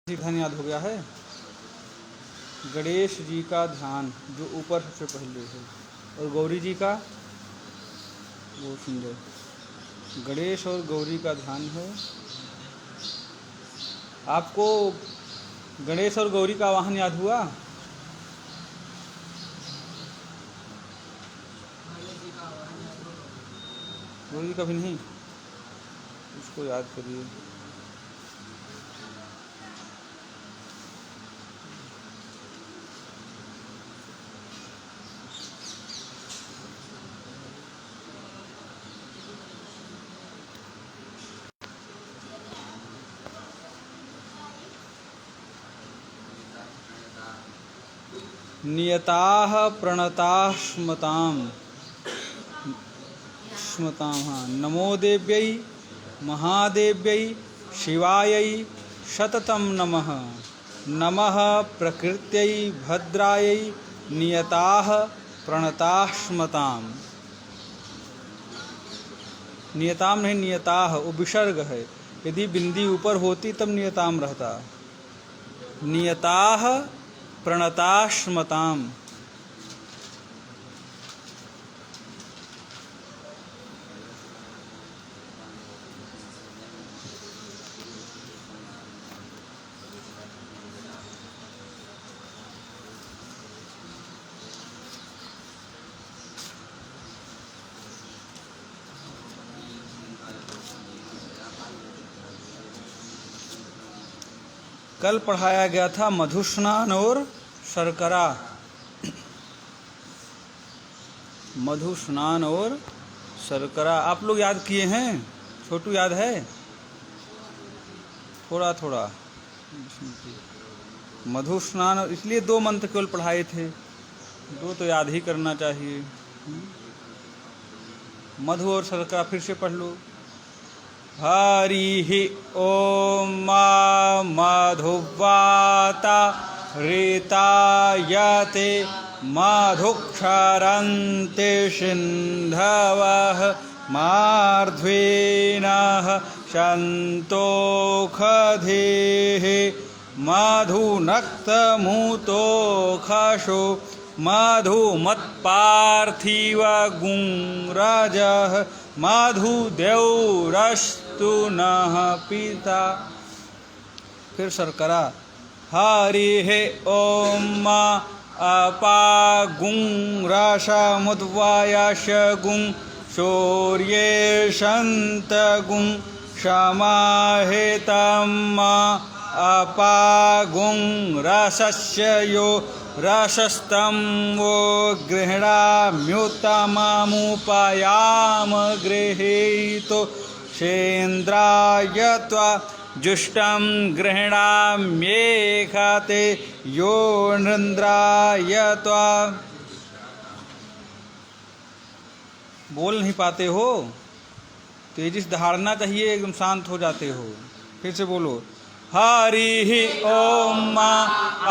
जी ध्यान याद हो गया है। गणेश जी का ध्यान जो ऊपर सबसे पहले है और गौरी जी का बहुत सुंदर। गणेश और गौरी का ध्यान है। आपको गणेश और गौरी का वाहन याद हुआ? गौरी का भी नहीं, उसको याद करिए। नियताः प्रणताः स्मताम् हाँ। नमो देव्यै महादेव्यै शिवायै शततं नमः। नमः प्रकृत्यै भद्रायै नियताः प्रणताः स्मताम्। नियताम नहीं, नियताः वो विसर्ग है। यदि बिंदी ऊपर होती तब नियताम रहता। नियताः प्रणताः स्मताम्। कल पढ़ाया गया था मधुस्नान और शर्करा। मधुस्नान और शर्करा आप लोग याद किए हैं? छोटू याद है? थोड़ा थोड़ा मधुस्नान, इसलिए 2 मंत्र केवल पढ़ाए थे, 2 तो याद ही करना चाहिए। मधु और शर्करा फिर से पढ़ लो। हरि ओम मधुवाता ऋतायते मधुक्षरन्ते सिन्धवः मार्ध्वेनः सन्तोषधेः मधुनक्तमुतोषो मधुमत्पार्थिवगुंरजः मधुदेवरस्तु नः पिता। फिर शर्करा। हरिः ओम अपागुं रसमुद्वायशगुं शौर्ये शन्तगुं समाहितम् अपागुं रसस्य यो रसस्तं वो गृह्णाम्युत्तममुपयाम गृहीतो सेन्द्राय त्वा जुष्टं गृह्णाम्येखते यो नृन्द्राय त्वा। बोल नहीं पाते हो? तेजी से दहाड़ना चाहिए, एकदम शांत हो जाते हो। फिर से बोलो। हरिः ओम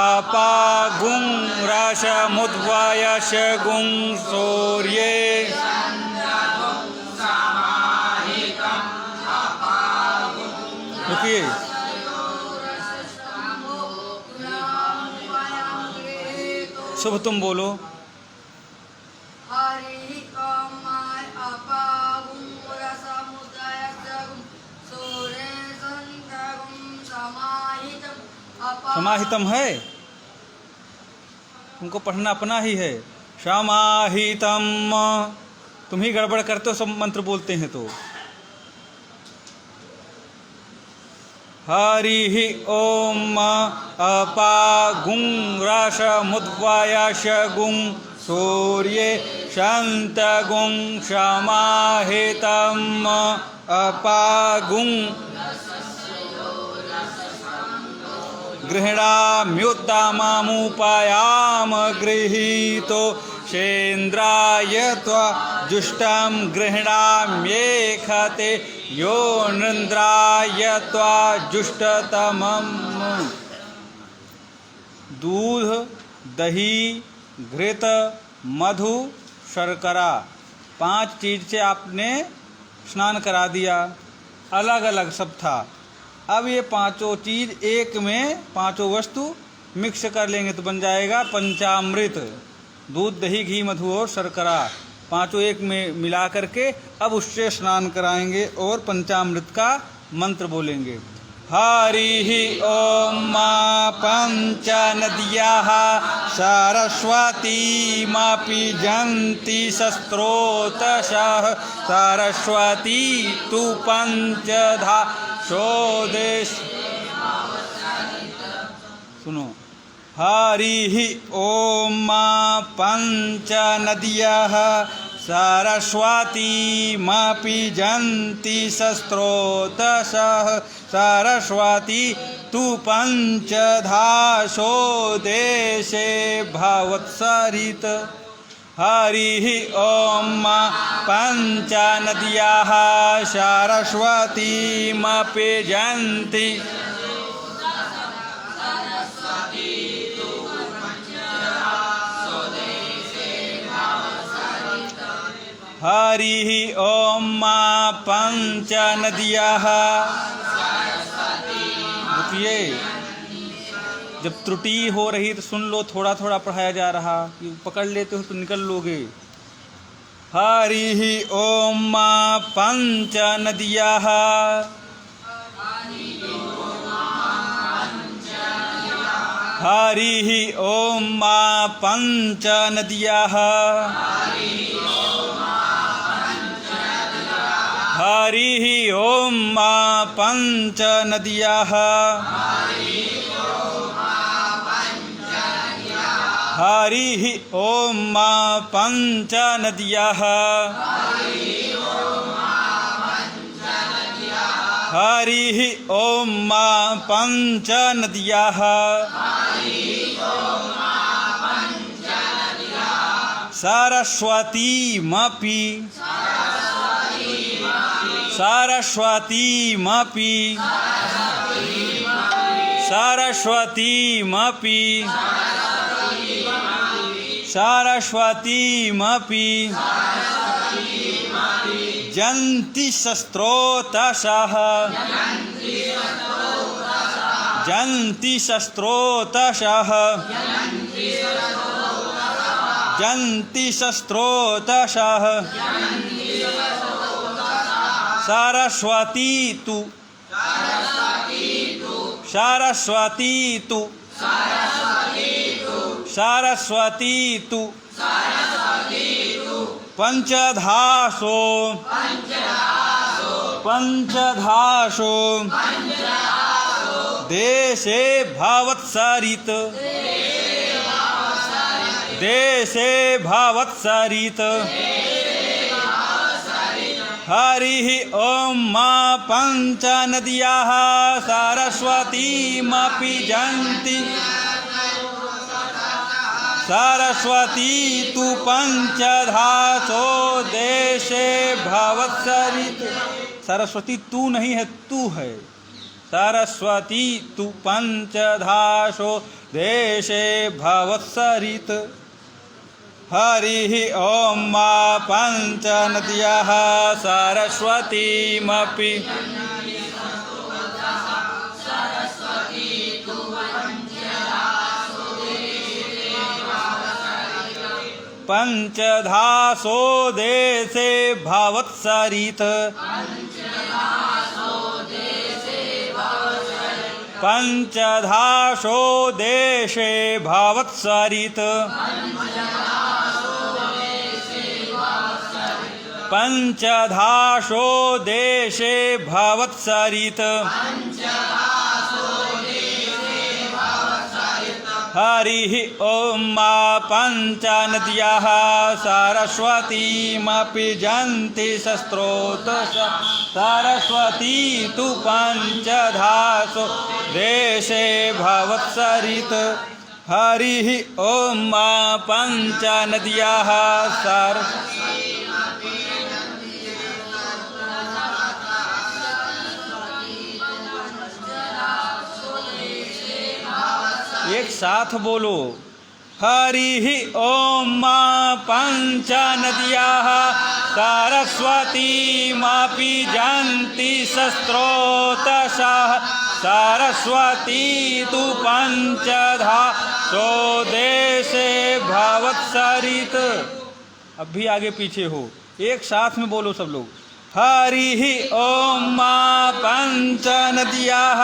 अपागुं रसमुद्वायशगुं शौर्ये रुकिए। शुभ तुम बोलो। समाहितम है, तुमको पढ़ना अपना ही है। समाहितम, तुम ही गड़बड़ करते हो, सब मंत्र बोलते हैं तो। हरिः ओम अपागुं रसमुद्वायशगुं शौर्ये शन्तगुं समाहितम् अपागुं गृह्णाम्युत्तममुपयाम गृहीतो सेन्द्राय त्वा जुष्टं गृह्णाम्येखते यो नृन्द्राय त्वा जुष्टतमम्। दूध, दही, घृत, मधु, शर्करा 5 चीज से आपने स्नान करा दिया। अलग अलग सब था। अब ये पांचों चीज एक में, पांचों वस्तु मिक्स कर लेंगे तो बन जाएगा पंचामृत। दूध, दही, घी, मधु और शर्करा पांचों एक में मिला करके अब उससे स्नान कराएंगे और पंचामृत का मंत्र बोलेंगे। हरि ओम मा पंच नद्याः सरस्वतीमपि जन्ति शस्त्रोतशः सरस्वती तु पंचधा शोदेश। सुनो, हरि ओम मा पंच नद्याः सरस्वतीमपि जन्ति शस्त्रोतशः सरस्वती तु पंचधाशो देशे भवत्सरित। हरि ओम मा पंच नद्याः सरस्वतीमपि जन्ति हरि ओम मा पंच नद्याः। रुकिए, जब त्रुटि हो रही तो सुन लो, थोड़ा थोड़ा पढ़ाया जा रहा, कि पकड़ लेते हो तो निकल लोगे। हरि ओम मा पंच नद्याः हरि ओम मा पंच नद्याः हरि ओम मा पंच नद्याः हरि ओम मा पंच नद्याः हरि ओम मा पंच नद्याः सरस्वतीमपि सरस्वतीमपि सरस्वतीमपि सरस्वतीमपि जन्ति शस्त्रोतशः जन्ति शस्त्रोतशः जन्ति शस्त्रोतशः सरस्वती तु सरस्वती तु सरस्वती तु पंचधासो पंचधासो देशे भवत्सरित देशे भवत्सरित। हरि ओम मा पंच नद्याः सरस्वतीमपि जन्ति सरस्वती तु पंचधासो देशे भवत्सरित। सरस्वती तू नहीं है, तू है। सरस्वती तु पंचधासो देशे भवत्सरित। हरि ओम मा पंच नद्याः सरस्वतीमपि पंचधासो देशे भवत्सरित पंचधासो देशे भवत्सरित पंचधासो देशे भवत्सरित। हरि ओम मा पंच नद्याः सरस्वतीमपि जन्ति शस्त्रोतशः सरस्वती तु पंचधासो देशे भवत्सरित। हरि ओम मा पंच नद्याः एक साथ बोलो। हरि ओम पंच नद्याः सरस्वतीमापि जन्ति शस्त्रोतशः सरस्वती तु पंचधा स्वदेशे भवत्सरित। अब भी आगे पीछे हो, एक साथ में बोलो सब लोग। हरि ओम पंच नद्याः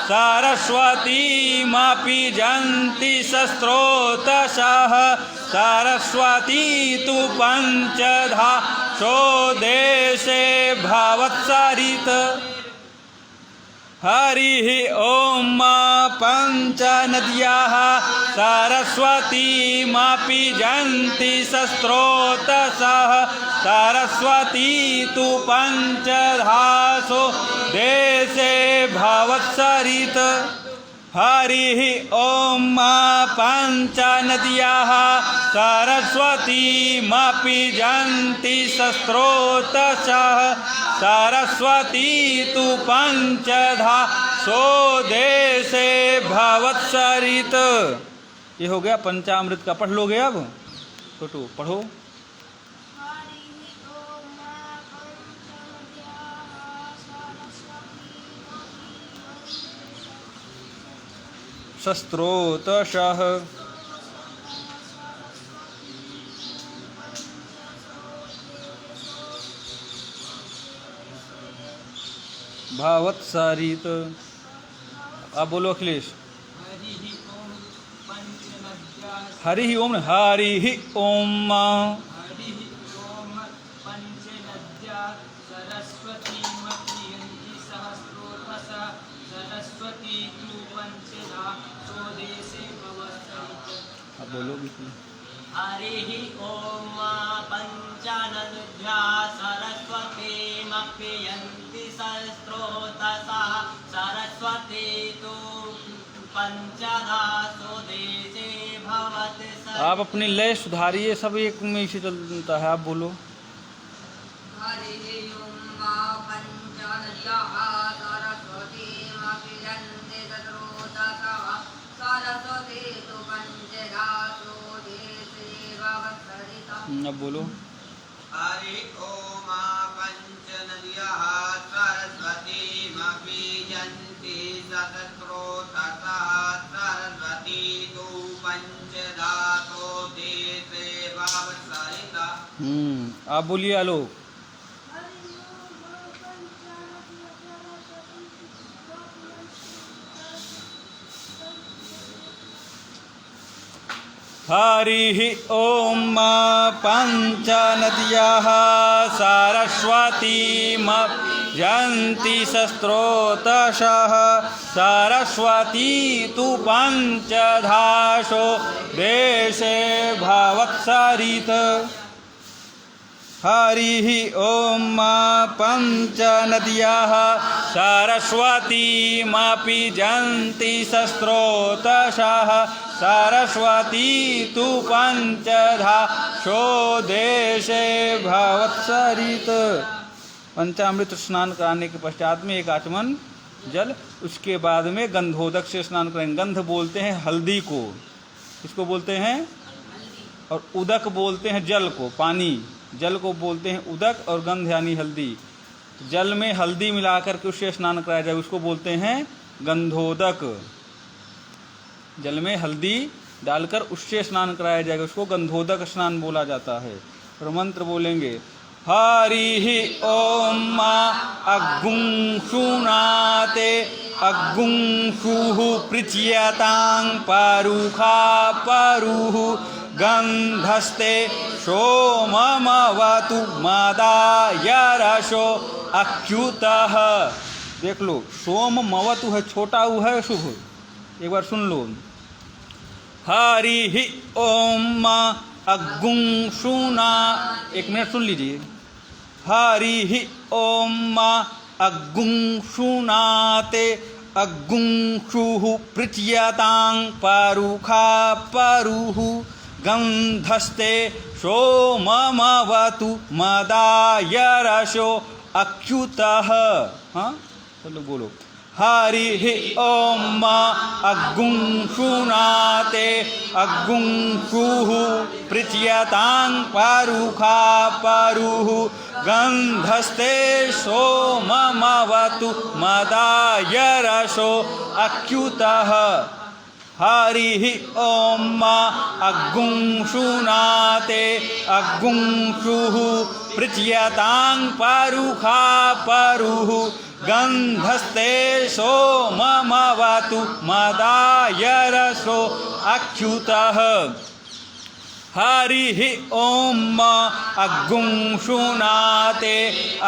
सरस्वतीमापि जन्ति शस्त्रोतशः सरस्वती तु पंचधा स्वदेशे भवत्सरित। हरि ओम पंच नद्याः सरस्वतीमापि जन्ति शस्त्रोतशः सरस्वती तु पंचधा स्वदेशे भवत्सरित। हरि ओम पंच नद्याः सरस्वतीमापि जन्ति शस्त्रोतशः सरस्वती तु पंचधा स्वदेशे भवत्सरित। ये हो गया पंचामृत का। पढ़ लोगे अब? छोटू पढ़ो। शस्त्रोतशः भवत्सरित। अब बोलो अखिलेश। हरि ओम हरि ओम अब बोलो बिल्कुल। हरि ओम पंचनद्याः सरस्वतीमपि जन्ति शस्त्रोतशः सरस्वती तु पंचधा स्वदेशे भवत्सरित। आप अपनी लय सुधारिए, सब एक में से चलता है। आप बोलो। हरि ओम पंचनद्याः सरस्वतीमपि जन्ति शस्त्रोतशः सरस्वती तु पंचधा स्वदेशे भवत्सरित। अब बोलो। हरि ओम पंच नद्याः सरस्वतीमपि जन्ति शस्त्रोतशः सरस्वती तु पंचधा स्वदेशे भवत्सरित। आप बोलिए आलोक। हरि ओम पंच नद्याः सरस्वतीमपि जन्ति शस्त्रोतशः सरस्वती तु पंचधा स्वदेशे भवत्सरित। हरि ओम पंच नद्याः सरस्वतीमपि जन्ति शस्त्रोतशः सरस्वती तु पंचधा स्वदेशे भवत्सरित। पंचामृत स्नान कराने के पश्चात में एक आचमन जल, उसके बाद में गंधोदक से स्नान करेंगे। गंध बोलते हैं हल्दी को, इसको बोलते हैं, और उदक बोलते हैं जल को, पानी। जल को बोलते हैं उदक और गंध यानी हल्दी। जल में हल्दी मिलाकर के उससे स्नान कराया जाए, उसको बोलते हैं गंधोदक। जल में हल्दी डालकर उससे स्नान कराया जाएगा, उसको गंधोदक स्नान बोला जाता है। और मंत्र बोलेंगे। हरि ओम अग्गुंशुनाते अग्गुंशुः पृच्यतां पारुखा परुः गंधस्ते सोममवतु मदायरसो अच्युतः। देख लो, सोममवतु है, छोटा ऊ है शुभ। एक बार सुन लो। हरि ओम अग्गुंशुना, एक मिनट सुन लीजिए। हरि ओम अग्गुंशुनाते अग्गुंशुः पृच्यतां पारुखा परुः गंधस्ते सोममवतु मदायरसो अच्युतः। हाँ चलो बोलो। हरिः ॐ अग्गुं शुनाते अग्गुं शुः पृच्यतां परुखा परुः गन्धस्ते सोममवतु मदाय रसो अच्युतः हरिः ॐ अग्गुं शुनाते अग्गुं शुः पृच्यतां परुखा परुः गन्धस्ते सोममवतु मदाय रसो अच्युतः हरिः ॐ अग्गुं शुनाते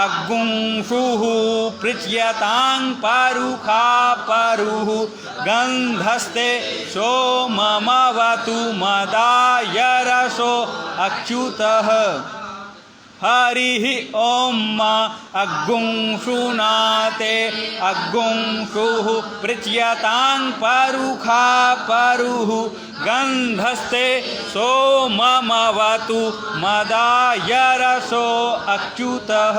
अग्गुं शुः पृच्यतां परुखा परुः गन्धस्ते सोममवतु मदाय रसो अच्युतः हरिः ॐ अग्गुं शुनाते अग्गुं शुः पृच्यतां परुखा परुः गन्धस्ते सोममवतु मदाय रसो अच्युतः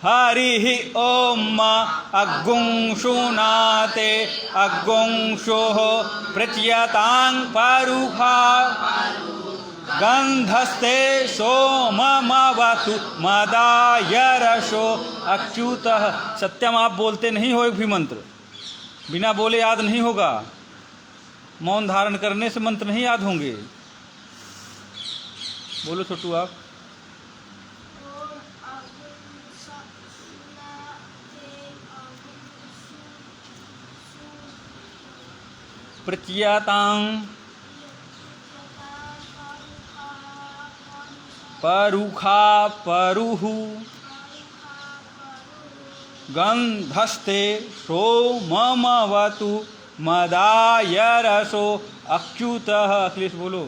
हरिः ॐ अग्गुं शुनाते अग्गुं शुः पृच्यतां परुखा गन्धस्ते सोममवतु मदाय रसो अच्युतः। सत्यम आप बोलते नहीं हो एक भी मंत्र, बिना बोले याद नहीं होगा। मौन धारण करने से मंत्र नहीं याद होंगे। बोलो छोटू आप। प्रत्यतां परुखा परुः गन्धस्ते सोममवतु मदाय रसो अच्युतः। अखिलेश बोलो।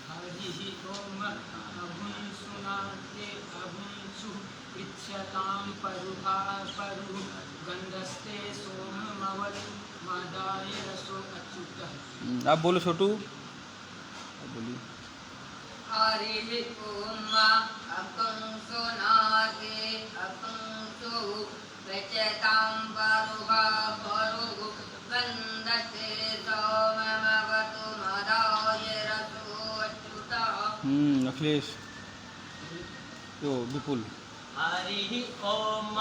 हरिः ॐ अग्गुं शुनाते अग्गुं शुः पृच्यतां परुखा परुः गन्धस्ते सोममवतु मदाय रसो अच्युतः। आप बोलो छोटू, आप बोलिए। हरिः ॐ अग्गुं शुनाते अग्गुं शुः पृच्यतां परुखा परुः गन्धस्ते सोममवतु मदाय रसो अच्युतः। अखिलेश। यो विपुल। हरिः ॐ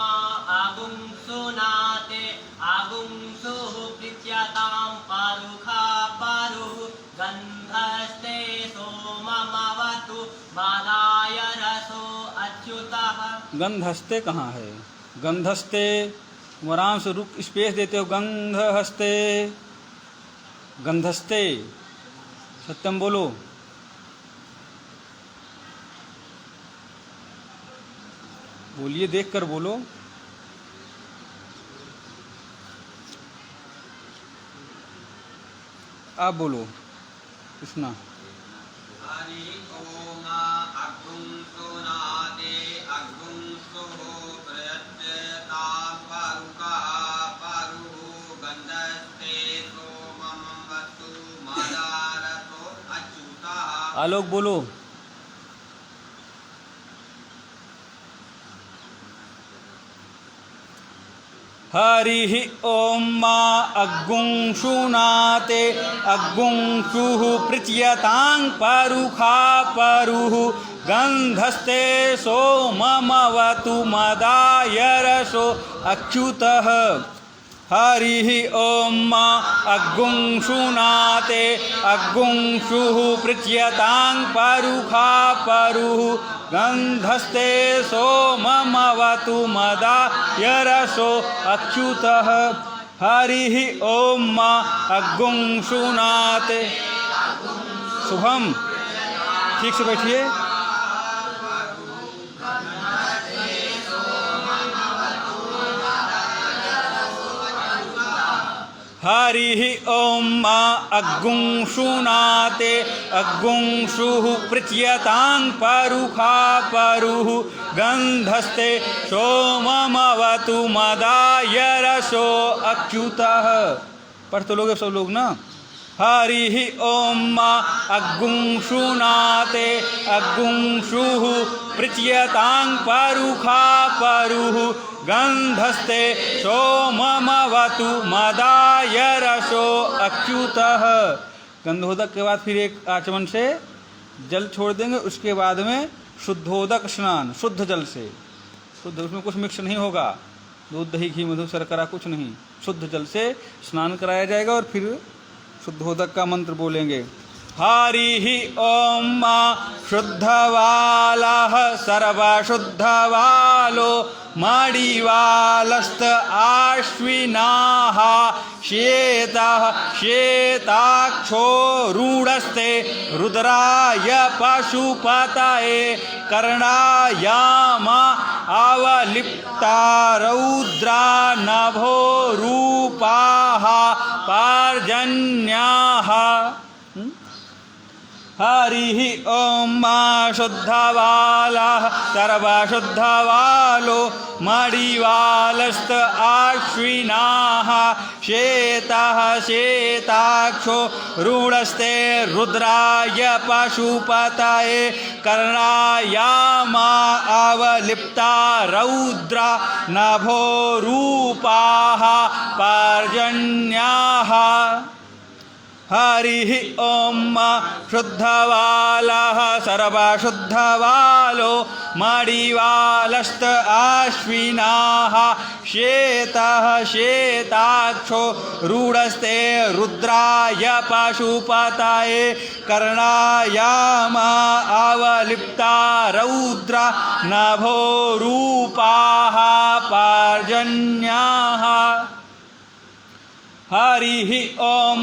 अग्गुं शुनाते अग्गुं शुः पृच्यतां परुखा परुः गन्धस्ते सोममवतु मदाय रसो अच्युतः। गंधस्ते कहाँ है? गंधस्ते आराम से रुक स्पेस देते हो। गंधस्ते गंधस्ते। सत्यम बोलो। बोलिए, देख कर बोलो। आप बोलो कृष्णा। हरिः ॐ अग्गुं शुनाते अग्गुं शुः पृच्यतां परुखा परुः गन्धस्ते सोममवतु मदाय रसो अच्युतः। आलोक बोलो। हरिः ॐ अग्गुं शुनाते अग्गुं शुः पृच्यतां परुखा परुः गन्धस्ते सोममवतु मदाय रसो अच्युतः। हरिः ॐ अग्गुं शुनाते अग्गुं शुः पृच्यतां परुखा परुः गन्धस्ते सोममवतु मदाय रसो अच्युतः। हरिः ॐ अग्गुं शुनाते। शुभम, ठीक से बैठिए। हरिः ॐ अग्गुं शुनाते अग्गुं शुः पृच्यतां परुखा परुः गन्धस्ते सोममवतु मदाय रसो अच्युतः। पढ़ तो लोग सब लोग ना। हरिः ॐ अग्गुंशुनाते अग्गुंशुः पृच्यतां परुखा परुः गन्धस्ते सोममवतु मदाय रसो अच्युतः। गंधोदक के बाद फिर एक आचमन से जल छोड़ देंगे, उसके बाद में शुद्धोदक स्नान, शुद्ध जल से, शुद्ध, उसमें कुछ मिक्स नहीं होगा, दूध दही घी मधु शर्करा कुछ नहीं, शुद्ध जल से स्नान कराया जाएगा और फिर शुद्धोदक का मंत्र बोलेंगे। हरिः ॐ शुद्धवालः सर्वशुद्धवालो मणिवालस्त आश्विनाः श्वेतः श्वेताक्षो रूढस्ते रुद्राय पशुपतये कर्णायाम अवलिप्ता रौद्रा नभो रूपाः पर्जन्याः। हरिः ॐ शुद्धवालः सर्वशुद्धवालो मणिवालस्त आश्विनाः श्वेतः श्वेताक्षो रूढस्ते रुद्राय पशुपतये कर्णायाम अवलिप्ता रौद्रा नभो रूपाः पर्जन्याः। हरिः ॐ शुद्धवालः सर्वशुद्धवालो मणिवालस्त आश्विनाः श्वेतः श्वेताक्षो रूढस्ते रुद्राय पशुपतये कर्णायाम अवलिप्ता रौद्रा नभो रूपाः पर्जन्याः। हरिः ॐ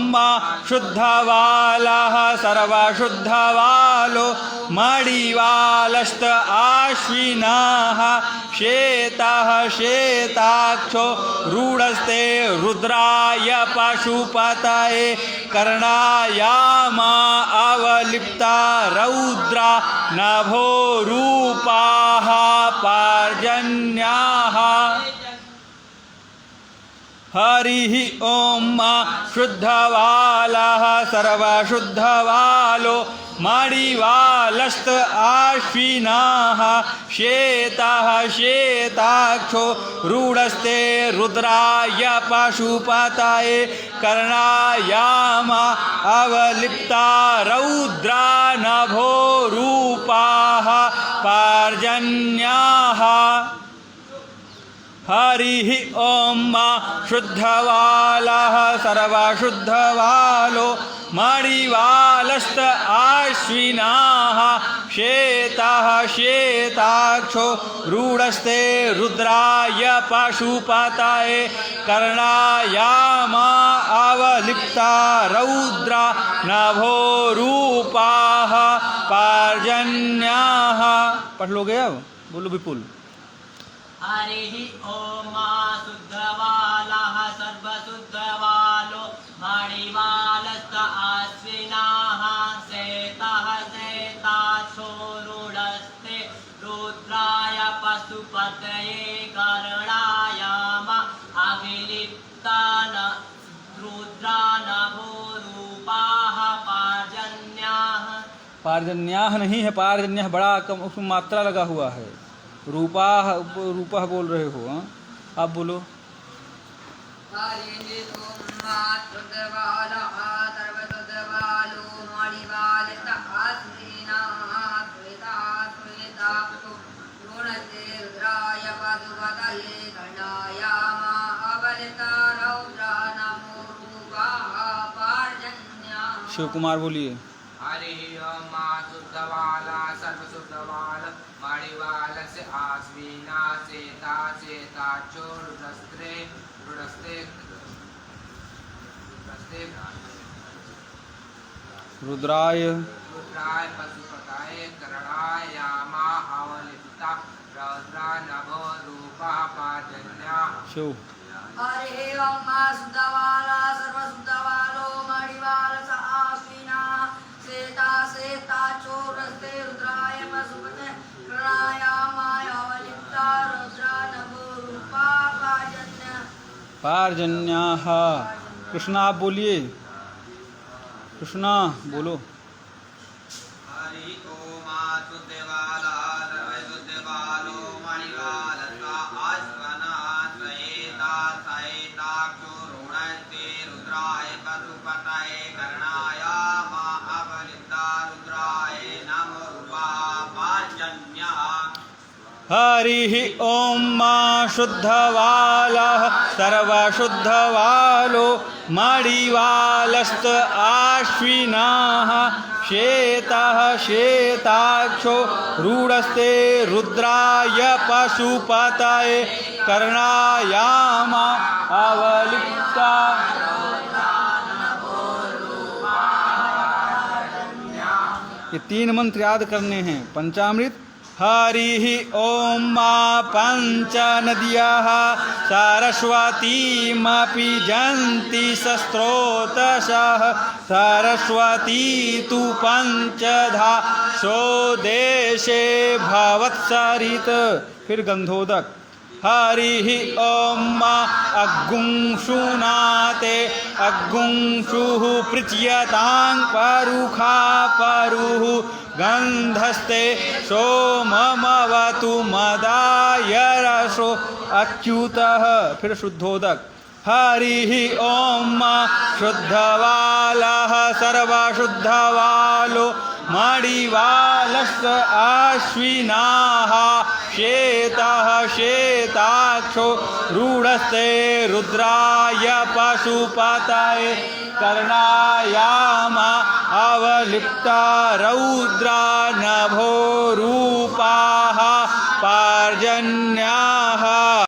शुद्धवालः सर्वशुद्धवालो मणिवालस्त आश्विनाः श्वेतः श्वेताक्षो रूढस्ते रुद्राय पशुपतये कर्णायाम अवलिप्ता रौद्रा नभो रूपाः पर्जन्याः। हरिः ॐ शुद्धवालः सर्वशुद्धवालो मणिवालस्त आश्विनाः श्वेतः श्वेताक्षो रूढस्ते रुद्राय पशुपतये कर्णायाम अवलिप्ता रौद्रा नभो रूपाः पर्जन्याः। हरिः ॐ शुद्धवालः सर्वशुद्धवालो मणिवालस्त आश्विनाः श्वेतः श्वेताक्षो रूढस्ते रुद्राय पशुपतये कर्णायाम अवलिप्ता रौद्रा नभो रूपाः पर्जन्याः। पढ़ लोगे अब? बोलो विपुल। हरिः ॐ शुद्धवालः सर्वशुद्धवालो मणिवालस्त आश्विनाः श्वेतः श्वेताक्षो रूढस्ते रुद्राय पशुपतये कर्णायाम अवलिप्ता रुद्रा नभो रूपाः पर्जन्याः। पार्जन्याः नहीं है, पार्जन्याः बड़ा कम, उसमें मात्रा लगा हुआ है। रूपा रूपा बोल रहे हो, हाँ आप बोलो। हरिः ॐ शुद्धवालः सर्वशुद्धवालो मणिवालस्त आश्विनाः श्वेतः श्वेताक्षो रूढस्ते रुद्राय पशुपतये कर्णायाम अवलिप्ता रौद्रा नभो रूपाः पर्जन्याः। शिव कुमार बोलिए। हरिः ॐ शुद्धवाला सर्वशुद्धवाल मणिवालस्य आश्विना श्वेता श्वेताक्षो रूढस्ते रुद्राय पशुपतये कर्णायाम अवलिप्ता रौद्रा नभो रूपः पर्जन्याः। शिव। हरिः ॐ शुद्धवालः सर्वशुद्धवालो मणिवालस्त आश्विनाः श्वेता श्वेताक्षो रूढस्ते रुद्राय पशुपतये कर्णायाम अवलिप्ता रौद्रा नभो रूपाः पर्जन्याः। पार्जन्याः। कृष्णा आप बोलिए। कृष्णा बोलो। हरि ओमा सुदेवाला सर्वे सुदेवालो मणिवालता आश्वना सहेता सहेताक्षो रुणस्ते रुद्राय पशुपतये कर्णाय मा अवलिप्ता रुद्राय नमो रूपा पांचन्यः। हरिः ॐ मा शुद्धवालः सर्वशुद्धवालो मणिवालस्त आश्विनाः श्वेतः श्वेताक्षो रूढस्ते रुद्राय पशुपतये कर्णायामा अवलिप्ता। ये 3 मंत्र याद करने हैं। पंचामृत हरिः ॐ मा पंच नद्यः सरस्वतीमपि जन्ति सस्रोतसः सरस्वती तु पंचधा स्वदेशे भवत्सरित। फिर गंधोदक हरिः ॐ मा अग्गुंशुनाते अग्गुंशुः पृच्यतां परुखा परुः गन्धस्ते सोममवतु मदाय रसो अच्युतः। फिर शुद्धोदक हरिः ॐ मा शुद्धवालः सर्वशुद्धवालो मणिवालस्य आश्विनाः श्वेतः श्वेताक्षो रूढस्ते रुद्राय पशुपतये कर्णायामा अवलिप्ता रौद्रा नभो रूप